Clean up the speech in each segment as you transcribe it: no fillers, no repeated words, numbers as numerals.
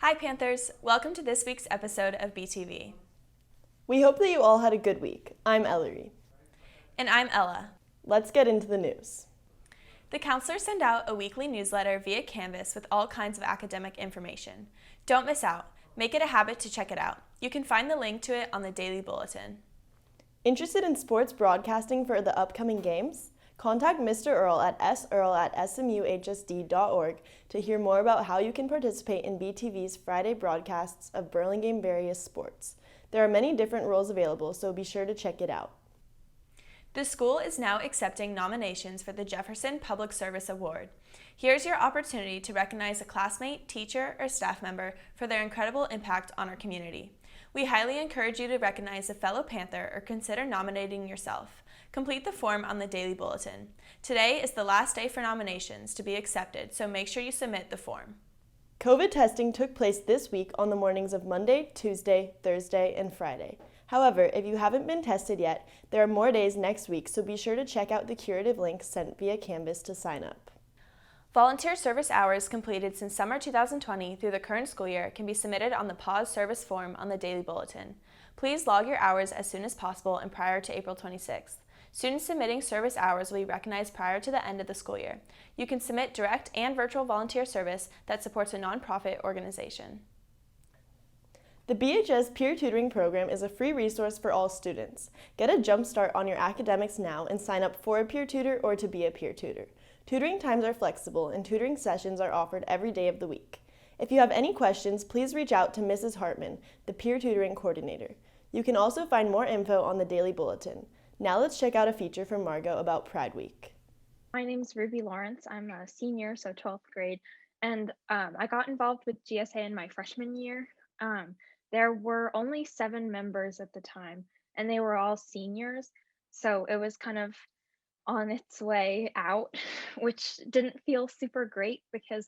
Hi Panthers, welcome to this week's episode of BTV. We hope that you all had a good week. I'm Ellery. And I'm Ella. Let's get into the news. The counselors send out a weekly newsletter via Canvas with all kinds of academic information. Don't miss out. Make it a habit to check it out. You can find the link to it on the daily bulletin. Interested in sports broadcasting for the upcoming games? Contact Mr. Earl at searl@smuhsd.org to hear more about how you can participate in BTV's Friday broadcasts of Burlingame various sports. There are many different roles available, so be sure to check it out. The school is now accepting nominations for the Jefferson Public Service Award. Here's your opportunity to recognize a classmate, teacher, or staff member for their incredible impact on our community. We highly encourage you to recognize a fellow Panther or consider nominating yourself. Complete the form on the daily bulletin. Today is the last day for nominations to be accepted, so make sure you submit the form. COVID testing took place this week on the mornings of Monday, Tuesday, Thursday, and Friday. However, if you haven't been tested yet, there are more days next week, so be sure to check out the curative link sent via Canvas to sign up. Volunteer service hours completed since summer 2020 through the current school year can be submitted on the pause service form on the daily bulletin. Please log your hours as soon as possible and prior to April 26th. Students submitting service hours will be recognized prior to the end of the school year. You can submit direct and virtual volunteer service that supports a nonprofit organization. The BHS Peer Tutoring Program is a free resource for all students. Get a jump start on your academics now and sign up for a peer tutor or to be a peer tutor. Tutoring times are flexible and tutoring sessions are offered every day of the week. If you have any questions, please reach out to Mrs. Hartman, the peer tutoring coordinator. You can also find more info on the daily bulletin. Now let's check out a feature from Margot about Pride Week. My name's Ruby Lawrence. I'm a senior, so 12th grade, and I got involved with GSA in my freshman year. There were only 7 members at the time, and they were all seniors, so it was kind of on its way out, which didn't feel super great because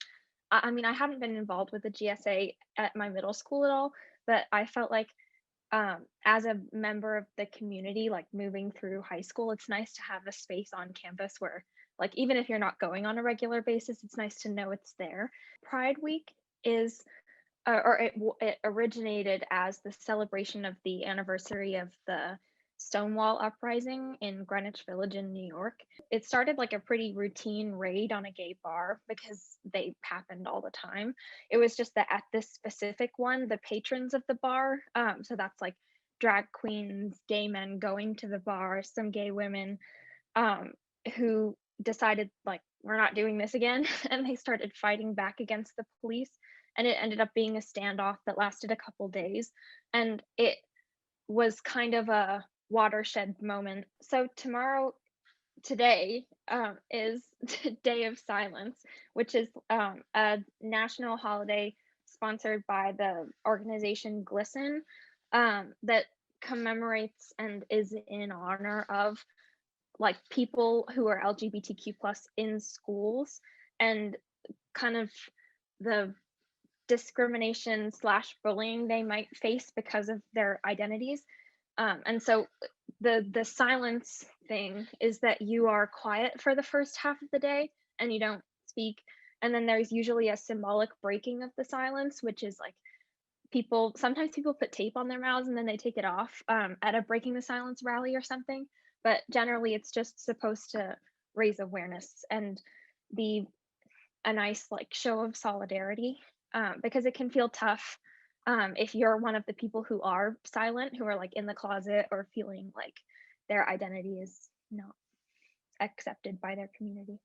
I hadn't been involved with the GSA at my middle school at all, but I felt like as a member of the community, like moving through high school, it's nice to have a space on campus where, like, even if you're not going on a regular basis, it's nice to know it's there. Pride Week is, it originated as the celebration of the anniversary of the Stonewall Uprising in Greenwich Village in New York. It started like a pretty routine raid on a gay bar because they happened all the time. It was just that at this specific one, the patrons of the bar, so that's like drag queens, gay men going to the bar, some gay women, who decided like we're not doing this again, and they started fighting back against the police, and it ended up being a standoff that lasted a couple days, and it was kind of a watershed moment. So today is Day of Silence, which is a national holiday sponsored by the organization GLSEN, that commemorates and is in honor of like people who are LGBTQ plus in schools, and kind of the discrimination slash bullying they might face because of their identities. And so the silence thing is that you are quiet for the first half of the day and you don't speak. And then there's usually a symbolic breaking of the silence, which is like sometimes people put tape on their mouths and then they take it off at a breaking the silence rally or something. But generally it's just supposed to raise awareness and be a nice like show of solidarity, because it can feel tough if you're one of the people who are silent, who are like in the closet or feeling like their identity is not accepted by their community.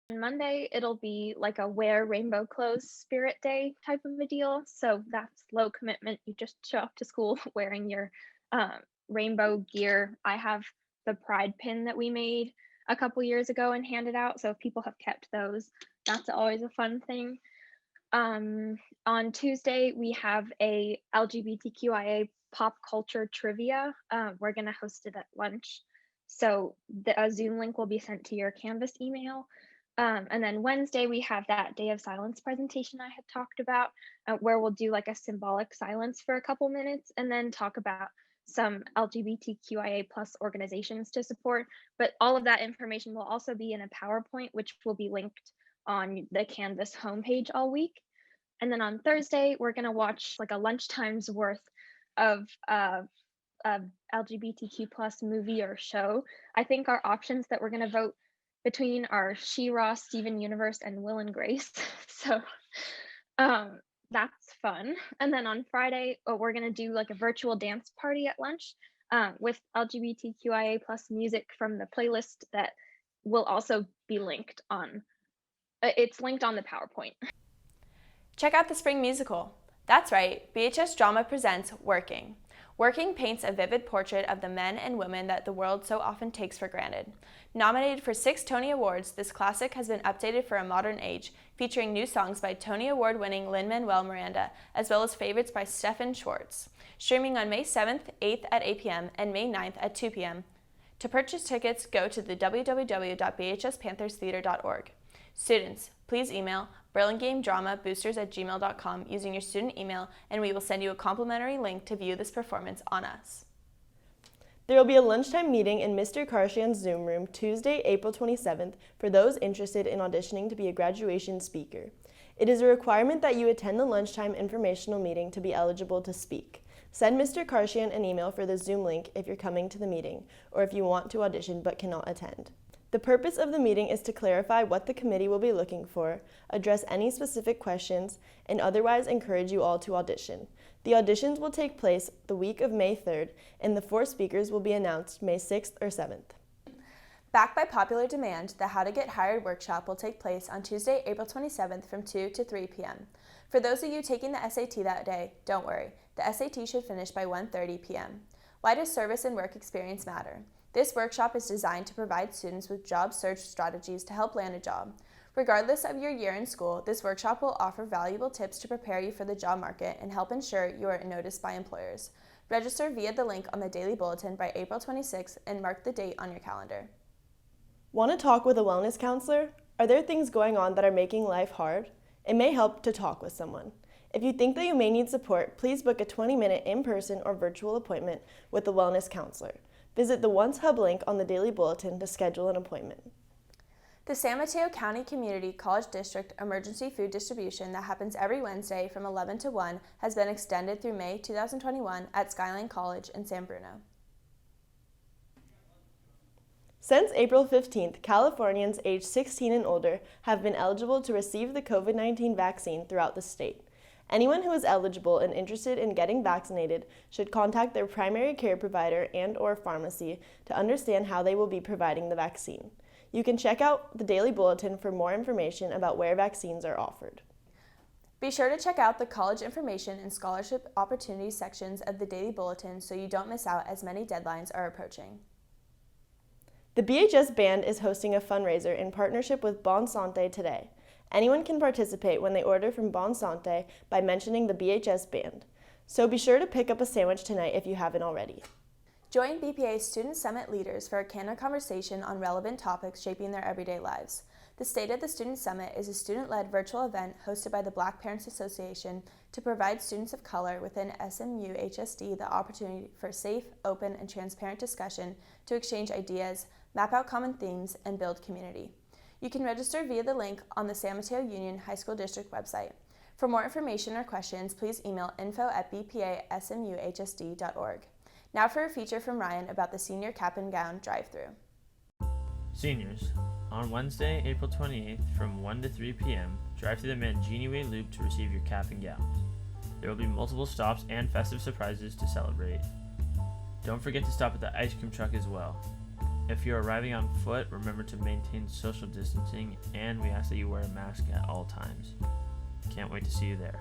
On Monday, it'll be like a wear rainbow clothes spirit day type of a deal. So that's low commitment. You just show up to school wearing your rainbow gear. I have the pride pin that we made a couple years ago and handed out. So if people have kept those, that's always a fun thing. On Tuesday, we have a LGBTQIA pop culture trivia. We're going to host it at lunch. So a Zoom link will be sent to your Canvas email. And then Wednesday, we have that Day of Silence presentation I had talked about, where we'll do like a symbolic silence for a couple minutes and then talk about some LGBTQIA plus organizations to support, but all of that information will also be in a PowerPoint, which will be linked on the Canvas homepage all week. And then on Thursday, we're gonna watch like a lunchtime's worth of LGBTQ plus movie or show. I think our options that we're gonna vote between are She-Ra, Steven Universe, and Will and Grace. So that's fun. And then on Friday, we're gonna do like a virtual dance party at lunch with LGBTQIA plus music from the playlist that will also be linked on. It's linked on the PowerPoint. Check out the spring musical. That's right, BHS Drama presents Working. Working paints a vivid portrait of the men and women that the world so often takes for granted. Nominated for 6 Tony Awards, this classic has been updated for a modern age, featuring new songs by Tony Award-winning Lin-Manuel Miranda, as well as favorites by Stephen Schwartz. Streaming on May 7th, 8th at 8 p.m. and May 9th at 2 p.m. To purchase tickets, go to the www.bhspantherstheater.org. Students, please email burlingamedramaboosters@gmail.com using your student email, and we will send you a complimentary link to view this performance on us. There will be a lunchtime meeting in Mr. Karshian's Zoom room Tuesday, April 27th for those interested in auditioning to be a graduation speaker. It is a requirement that you attend the lunchtime informational meeting to be eligible to speak. Send Mr. Karshian an email for the Zoom link if you're coming to the meeting, or if you want to audition but cannot attend. The purpose of the meeting is to clarify what the committee will be looking for, address any specific questions, and otherwise encourage you all to audition. The auditions will take place the week of May 3rd, and the 4 speakers will be announced May 6th or 7th. Backed by popular demand, the How to Get Hired workshop will take place on Tuesday, April 27th from 2 to 3 p.m. For those of you taking the SAT that day, don't worry. The SAT should finish by 1:30 p.m. Why does service and work experience matter? This workshop is designed to provide students with job search strategies to help land a job. Regardless of your year in school, this workshop will offer valuable tips to prepare you for the job market and help ensure you are noticed by employers. Register via the link on the Daily Bulletin by April 26th and mark the date on your calendar. Want to talk with a wellness counselor? Are there things going on that are making life hard? It may help to talk with someone. If you think that you may need support, please book a 20-minute in-person or virtual appointment with a wellness counselor. Visit the Once Hub link on the Daily Bulletin to schedule an appointment. The San Mateo County Community College District Emergency Food Distribution that happens every Wednesday from 11 to 1 has been extended through May 2021 at Skyline College in San Bruno. Since April 15th, Californians aged 16 and older have been eligible to receive the COVID-19 vaccine throughout the state. Anyone who is eligible and interested in getting vaccinated should contact their primary care provider and/or pharmacy to understand how they will be providing the vaccine. You can check out the Daily Bulletin for more information about where vaccines are offered. Be sure to check out the college information and scholarship opportunities sections of the Daily Bulletin so you don't miss out as many deadlines are approaching. The BHS Band is hosting a fundraiser in partnership with Bon Santé today. Anyone can participate when they order from Bon Santé by mentioning the BHS Band. So be sure to pick up a sandwich tonight if you haven't already. Join BPA's Student Summit leaders for a candid conversation on relevant topics shaping their everyday lives. The State of the Student Summit is a student-led virtual event hosted by the Black Parents Association to provide students of color within SMU HSD the opportunity for safe, open, and transparent discussion to exchange ideas, map out common themes, and build community. You can register via the link on the San Mateo Union High School District website. For more information or questions, please email info@bpasmuhsd.org. Now for a feature from Ryan about the senior cap and gown drive-thru. Seniors, on Wednesday, April 28th from 1 to 3 p.m., drive through the Mangini Way Loop to receive your cap and gowns. There will be multiple stops and festive surprises to celebrate. Don't forget to stop at the ice cream truck as well. If you're arriving on foot, remember to maintain social distancing, and we ask that you wear a mask at all times. Can't wait to see you there.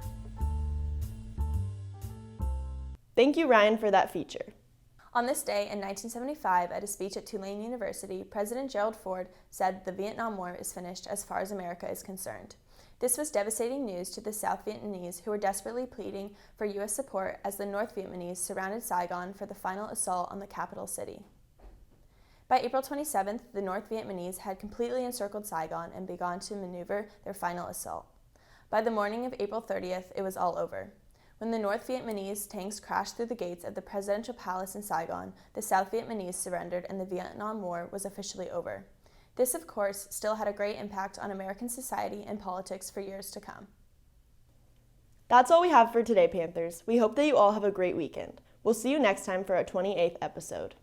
Thank you, Ryan, for that feature. On this day in 1975, at a speech at Tulane University, President Gerald Ford said the Vietnam War is finished as far as America is concerned. This was devastating news to the South Vietnamese who were desperately pleading for U.S. support as the North Vietnamese surrounded Saigon for the final assault on the capital city. By April 27th, the North Vietnamese had completely encircled Saigon and begun to maneuver their final assault. By the morning of April 30th, it was all over. When the North Vietnamese tanks crashed through the gates of the presidential palace in Saigon, the South Vietnamese surrendered and the Vietnam War was officially over. This, of course, still had a great impact on American society and politics for years to come. That's all we have for today, Panthers. We hope that you all have a great weekend. We'll see you next time for our 28th episode.